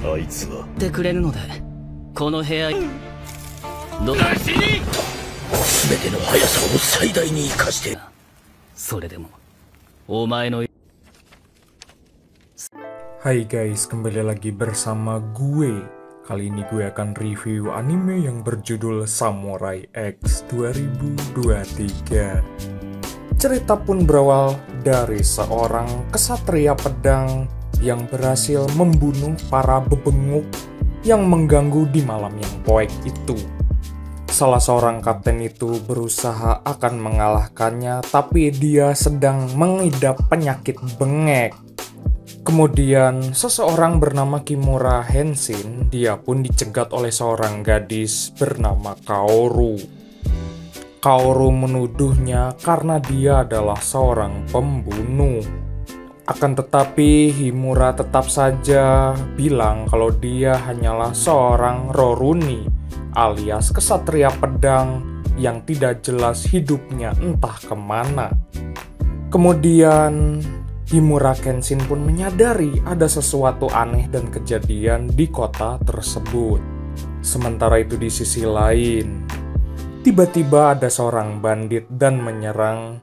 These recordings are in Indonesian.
あいつはってくれるので、この部屋ど全ての速さを最大に生かして。それでもお前のHai guys, kembali lagi bersama gue. Kali ini gue akan review anime yang berjudul Samurai X 2023. Cerita pun berawal dari seorang kesatria pedang yang berhasil membunuh para bebenguk yang mengganggu di malam yang poek itu. Salah seorang kapten itu berusaha akan mengalahkannya, tapi dia sedang mengidap penyakit bengek. Kemudian, seseorang bernama Kimura Henshin, dia pun dicegat oleh seorang gadis bernama Kaoru. Kaoru menuduhnya karena dia adalah seorang pembunuh. Akan tetapi, Himura tetap saja bilang kalau dia hanyalah seorang Roruni, alias kesatria pedang yang tidak jelas hidupnya entah kemana. Kemudian, Himura Kenshin pun menyadari ada sesuatu aneh dan kejadian di kota tersebut. Sementara itu di sisi lain, tiba-tiba ada seorang bandit dan menyerang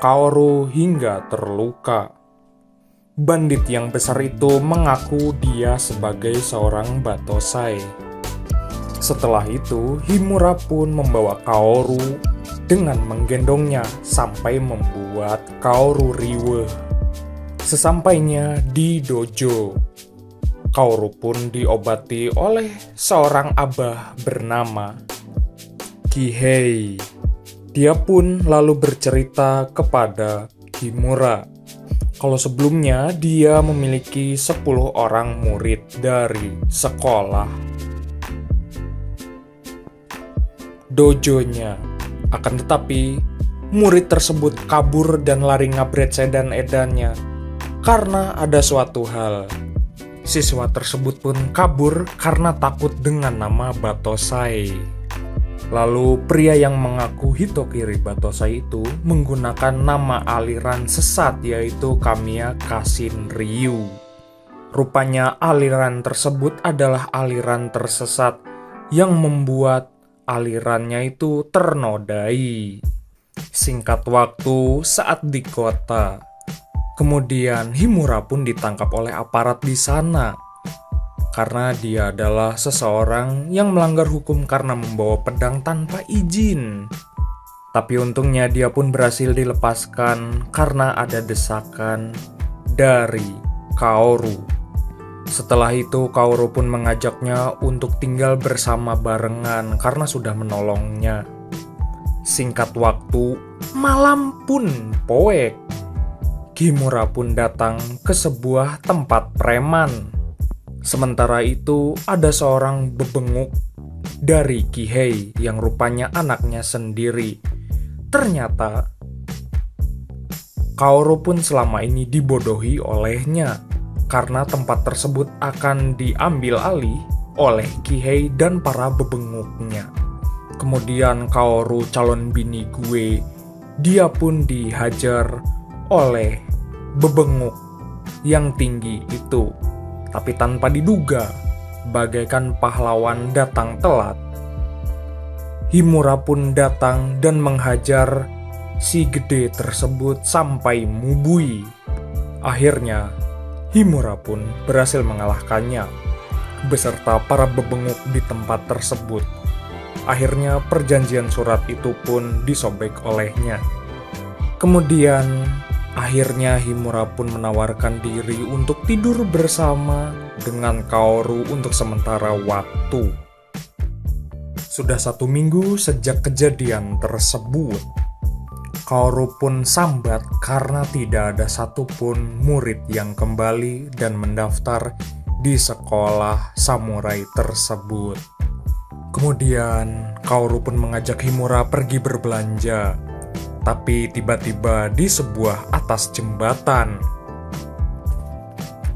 Kaoru hingga terluka. Bandit yang besar itu mengaku dia sebagai seorang Batosai. Setelah itu, Himura pun membawa Kaoru dengan menggendongnya sampai membuat Kaoru riweuh. Sesampainya di dojo, Kaoru pun diobati oleh seorang abah bernama Kihei. Dia pun lalu bercerita kepada Himura kalau sebelumnya dia memiliki 10 orang murid dari sekolah dojonya. Akan tetapi, murid tersebut kabur dan lari ngabret sedan-edannya karena ada suatu hal. Siswa tersebut pun kabur karena takut dengan nama Batosai. Lalu pria yang mengaku Hitokiri Batosai itu menggunakan nama aliran sesat yaitu Kamiya Kashin Ryu. Rupanya aliran tersebut adalah aliran tersesat yang membuat alirannya itu ternodai. Singkat waktu saat di kota, kemudian Himura pun ditangkap oleh aparat di sana karena dia adalah seseorang yang melanggar hukum karena membawa pedang tanpa izin. Tapi untungnya dia pun berhasil dilepaskan karena ada desakan dari Kaoru. Setelah itu Kaoru pun mengajaknya untuk tinggal bersama barengan karena sudah menolongnya. Singkat waktu, malam pun poek. Himura pun datang ke sebuah tempat preman. Sementara itu, ada seorang bebenguk dari Kihei yang rupanya anaknya sendiri. Ternyata, Kaoru pun selama ini dibodohi olehnya, karena tempat tersebut akan diambil alih oleh Kihei dan para bebenguknya. Kemudian Kaoru calon bini gue, dia pun dihajar oleh bebenguk yang tinggi itu. Tapi tanpa diduga, bagaikan pahlawan datang telat, Himura pun datang dan menghajar si gede tersebut sampai mubui. Akhirnya, Himura pun berhasil mengalahkannya, beserta para bebenguk di tempat tersebut. Akhirnya perjanjian surat itu pun disobek olehnya. Kemudian, akhirnya Himura pun menawarkan diri untuk tidur bersama dengan Kaoru untuk sementara waktu. Sudah 1 minggu sejak kejadian tersebut, Kaoru pun sambat karena tidak ada satupun murid yang kembali dan mendaftar di sekolah samurai tersebut. Kemudian Kaoru pun mengajak Himura pergi berbelanja. Tapi tiba-tiba di sebuah atas jembatan,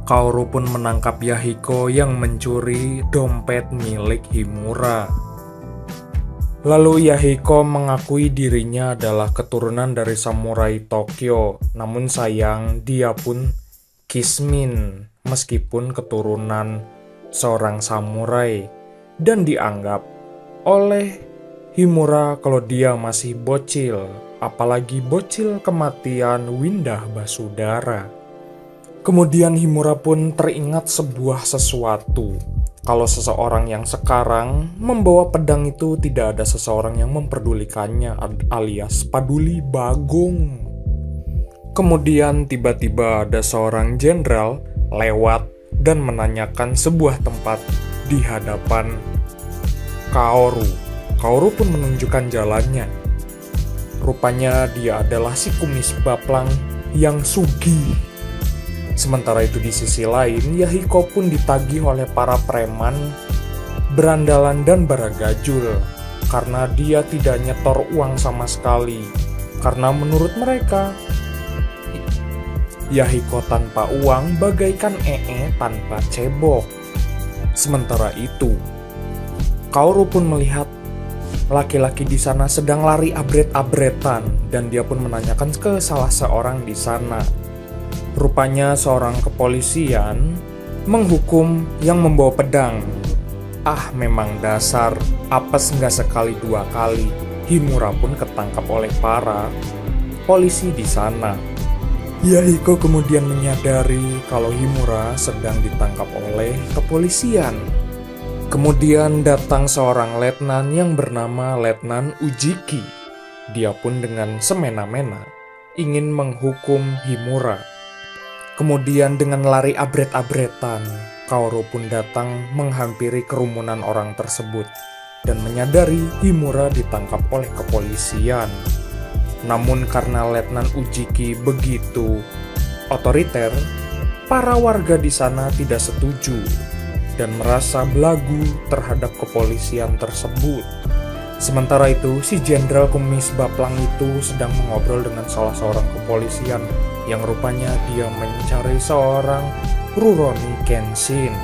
Kaoru pun menangkap Yahiko yang mencuri dompet milik Himura. Lalu Yahiko mengakui dirinya adalah keturunan dari samurai Tokyo, namun sayang dia pun Kismin meskipun keturunan seorang samurai, dan dianggap oleh Himura kalau dia masih bocil, apalagi bocil kematian Windah Basudara. Kemudian Himura pun teringat sebuah sesuatu. Kalau seseorang yang sekarang membawa pedang itu tidak ada seseorang yang memperdulikannya, alias paduli bagong. Kemudian tiba-tiba ada seorang jenderal lewat dan menanyakan sebuah tempat di hadapan Kaoru. Kaoru pun menunjukkan jalannya. Rupanya dia adalah si kumis baplang yang sugih. Sementara itu di sisi lain, Yahiko pun ditagih oleh para preman, berandalan dan baragajul karena dia tidak nyetor uang sama sekali. Karena menurut mereka, Yahiko tanpa uang bagaikan tanpa cebok. Sementara itu, Kaoru pun melihat laki-laki di sana sedang lari abret-abretan dan dia pun menanyakan ke salah seorang di sana. Rupanya seorang kepolisian menghukum yang membawa pedang. Memang dasar, apes nggak sekali dua kali. Himura pun ketangkap oleh para polisi di sana. Yahiko kemudian menyadari kalau Himura sedang ditangkap oleh kepolisian. Kemudian datang seorang letnan yang bernama Letnan Ujiki. Dia pun dengan semena-mena ingin menghukum Himura. Kemudian dengan lari abret-abretan, Kaoru pun datang menghampiri kerumunan orang tersebut dan menyadari Himura ditangkap oleh kepolisian. Namun karena Letnan Ujiki begitu otoriter, para warga di sana tidak setuju dan merasa belagu terhadap kepolisian tersebut. Sementara itu, si jenderal kumis baplang itu sedang mengobrol dengan salah seorang kepolisian yang rupanya dia mencari seorang Rurouni Kenshin.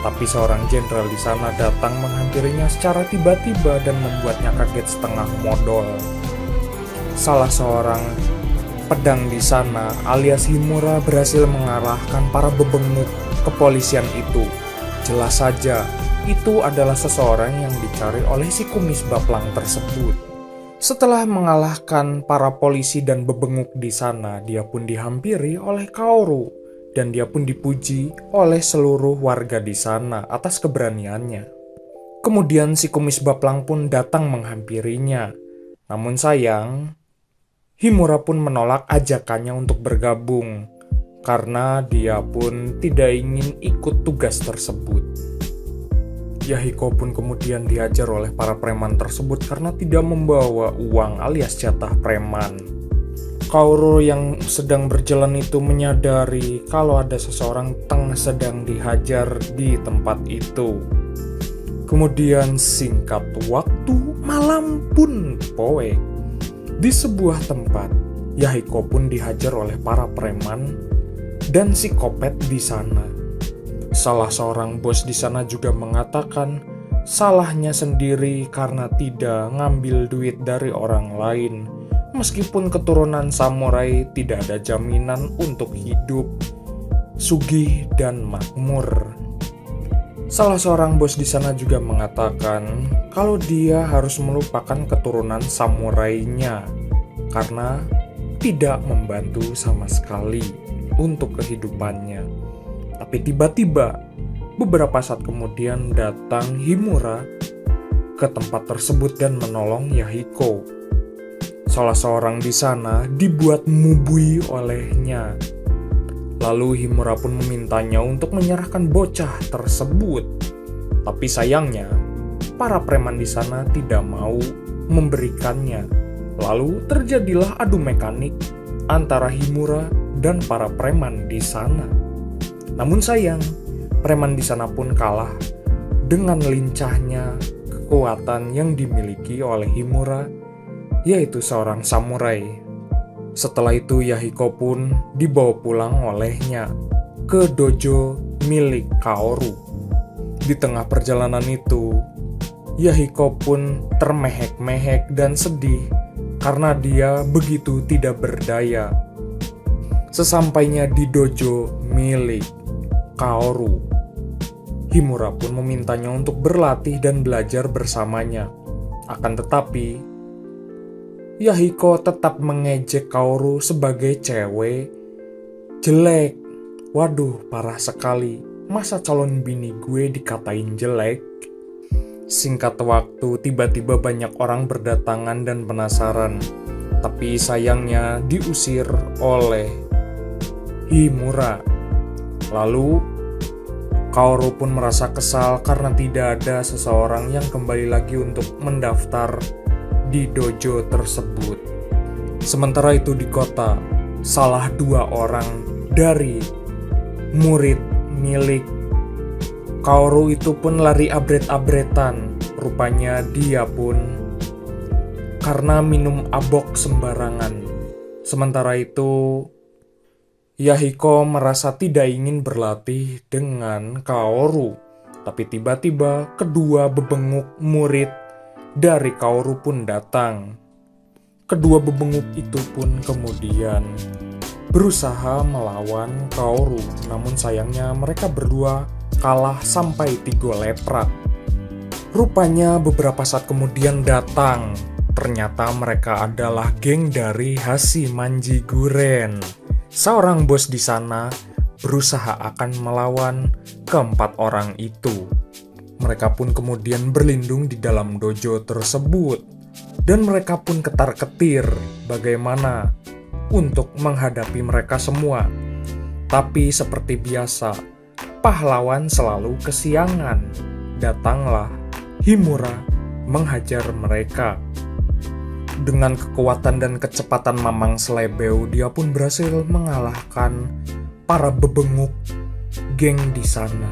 Tapi seorang jenderal di sana datang menghampirinya secara tiba-tiba dan membuatnya kaget setengah modal. Salah seorang pedang di sana alias Himura berhasil mengalahkan para bebenguk kepolisian itu. Jelas saja, itu adalah seseorang yang dicari oleh si kumis baplang tersebut. Setelah mengalahkan para polisi dan bebenguk di sana, dia pun dihampiri oleh Kaoru dan dia pun dipuji oleh seluruh warga di sana atas keberaniannya. Kemudian si kumis baplang pun datang menghampirinya. Namun sayang, Himura pun menolak ajakannya untuk bergabung karena dia pun tidak ingin ikut tugas tersebut. Yahiko pun kemudian dihajar oleh para preman tersebut karena tidak membawa uang alias jatah preman. Kaoru yang sedang berjalan itu menyadari kalau ada seseorang sedang dihajar di tempat itu. Kemudian singkat waktu, malam pun poe. Di sebuah tempat, Yahiko pun dihajar oleh para preman dan psikopat di sana. Salah seorang bos di sana juga mengatakan salahnya sendiri karena tidak ngambil duit dari orang lain. Meskipun keturunan samurai tidak ada jaminan untuk hidup sugih dan makmur. Salah seorang bos di sana juga mengatakan kalau dia harus melupakan keturunan samurainya karena tidak membantu sama sekali untuk kehidupannya. Tapi tiba-tiba, beberapa saat kemudian datang Himura ke tempat tersebut dan menolong Yahiko. Salah seorang di sana dibuat mubui olehnya. Lalu Himura pun memintanya untuk menyerahkan bocah tersebut. Tapi sayangnya, para preman di sana tidak mau memberikannya. Lalu terjadilah adu mekanik antara Himura dan para preman di sana. Namun sayang, preman di sana pun kalah dengan lincahnya kekuatan yang dimiliki oleh Himura, yaitu seorang samurai. Setelah itu Yahiko pun dibawa pulang olehnya ke dojo milik Kaoru. Di tengah perjalanan itu, Yahiko pun termehek-mehek dan sedih karena dia begitu tidak berdaya. Sesampainya di dojo milik Kaoru. Himura pun memintanya untuk berlatih dan belajar bersamanya. Akan tetapi, Yahiko tetap mengejek Kaoru sebagai cewek jelek. Waduh, parah sekali. Masa calon bini gue dikatain jelek? Singkat waktu, tiba-tiba banyak orang berdatangan dan penasaran. Tapi sayangnya diusir oleh Himura. Lalu, Kaoru pun merasa kesal karena tidak ada seseorang yang kembali lagi untuk mendaftar di dojo tersebut. Sementara itu di kota, salah 2 orang dari murid milik Kaoru itu pun lari abret-abretan. Rupanya dia pun karena minum abok sembarangan. Sementara itu, Yahiko merasa tidak ingin berlatih dengan Kaoru. Tapi tiba-tiba kedua bebenguk murid dari Kaoru pun datang. Kedua bebenguk itu pun kemudian berusaha melawan Kaoru. Namun sayangnya mereka berdua kalah sampai 3 leprak. Rupanya beberapa saat kemudian datang. Ternyata mereka adalah geng dari Hashimanji Guren. Seorang bos di sana berusaha akan melawan ke-4 orang itu. Mereka pun kemudian berlindung di dalam dojo tersebut. Dan mereka pun ketar-ketir bagaimana untuk menghadapi mereka semua. Tapi seperti biasa, pahlawan selalu kesiangan. Datanglah Himura menghajar mereka. Dengan kekuatan dan kecepatan mamang selebeu, dia pun berhasil mengalahkan para bebenguk geng di sana.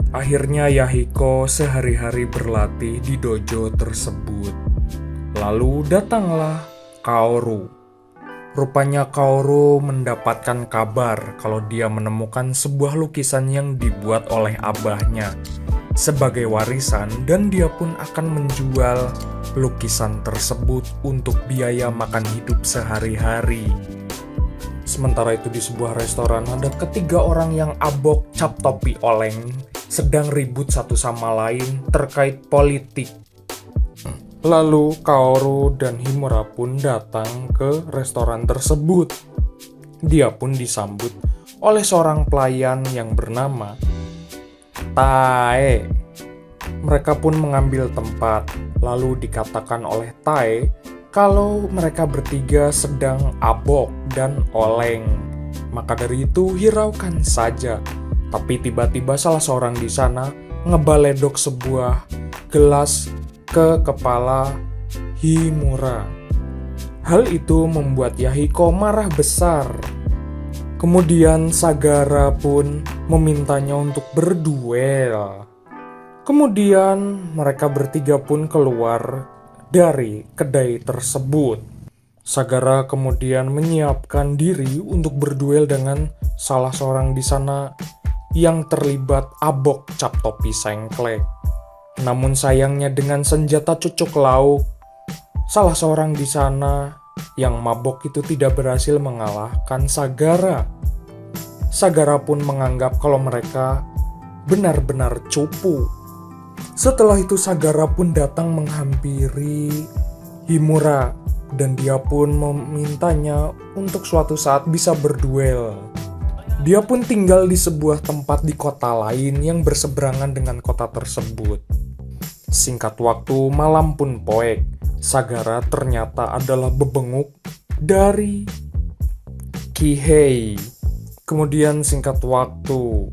Akhirnya Yahiko sehari-hari berlatih di dojo tersebut. Lalu datanglah Kaoru. Rupanya Kaoru mendapatkan kabar kalau dia menemukan sebuah lukisan yang dibuat oleh abahnya sebagai warisan, dan dia pun akan menjual lukisan tersebut untuk biaya makan hidup sehari-hari. Sementara itu di sebuah restoran ada 3 orang yang abok cap topi oleng sedang ribut satu sama lain terkait politik. Lalu Kaoru dan Himura pun datang ke restoran tersebut. Dia pun disambut oleh seorang pelayan yang bernama Tae. Mereka pun mengambil tempat. Lalu dikatakan oleh Tae kalau mereka bertiga sedang abok dan oleng. Maka dari itu hiraukan saja. Tapi tiba-tiba salah seorang di sana ngebaledok sebuah gelas ke kepala Himura. Hal itu membuat Yahiko marah besar. Kemudian Sagara pun memintanya untuk berduel. Kemudian mereka bertiga pun keluar dari kedai tersebut. Sagara kemudian menyiapkan diri untuk berduel dengan salah seorang di sana yang terlibat abok cap topi sengklek. Namun sayangnya dengan senjata cucuk lauk, salah seorang di sana yang mabok itu tidak berhasil mengalahkan Sagara. Sagara pun menganggap kalau mereka benar-benar cupu. Setelah itu Sagara pun datang menghampiri Himura dan dia pun memintanya untuk suatu saat bisa berduel. Dia pun tinggal di sebuah tempat di kota lain yang berseberangan dengan kota tersebut. Singkat waktu, malam pun poek. Sagara ternyata adalah bebenguk dari Kihei. Kemudian singkat waktu,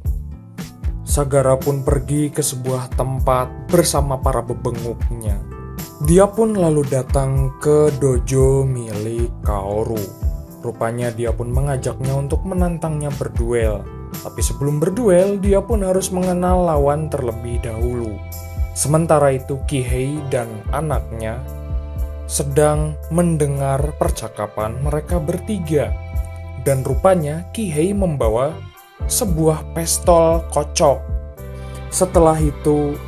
Sagara pun pergi ke sebuah tempat bersama para bebenguknya. Dia pun lalu datang ke dojo milik Kaoru. Rupanya dia pun mengajaknya untuk menantangnya berduel. Tapi sebelum berduel, dia pun harus mengenal lawan terlebih dahulu. Sementara itu Kihei dan anaknya sedang mendengar percakapan mereka bertiga. Dan rupanya Kihei membawa sebuah pistol kocok. Setelah itu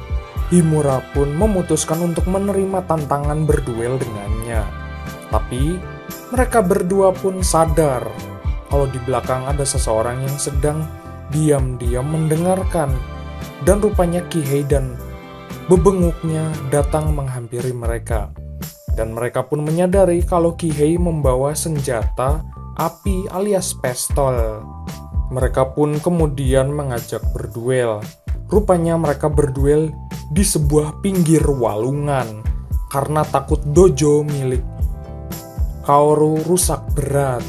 Himura pun memutuskan untuk menerima tantangan berduel dengannya. Tapi mereka berdua pun sadar kalau di belakang ada seseorang yang sedang diam-diam mendengarkan, dan rupanya Kihei dan bebenguknya datang menghampiri mereka. Dan mereka pun menyadari kalau Kihei membawa senjata api alias pistol. Mereka pun kemudian mengajak berduel. Rupanya mereka berduel di sebuah pinggir walungan karena takut dojo milik Kaoru rusak berat.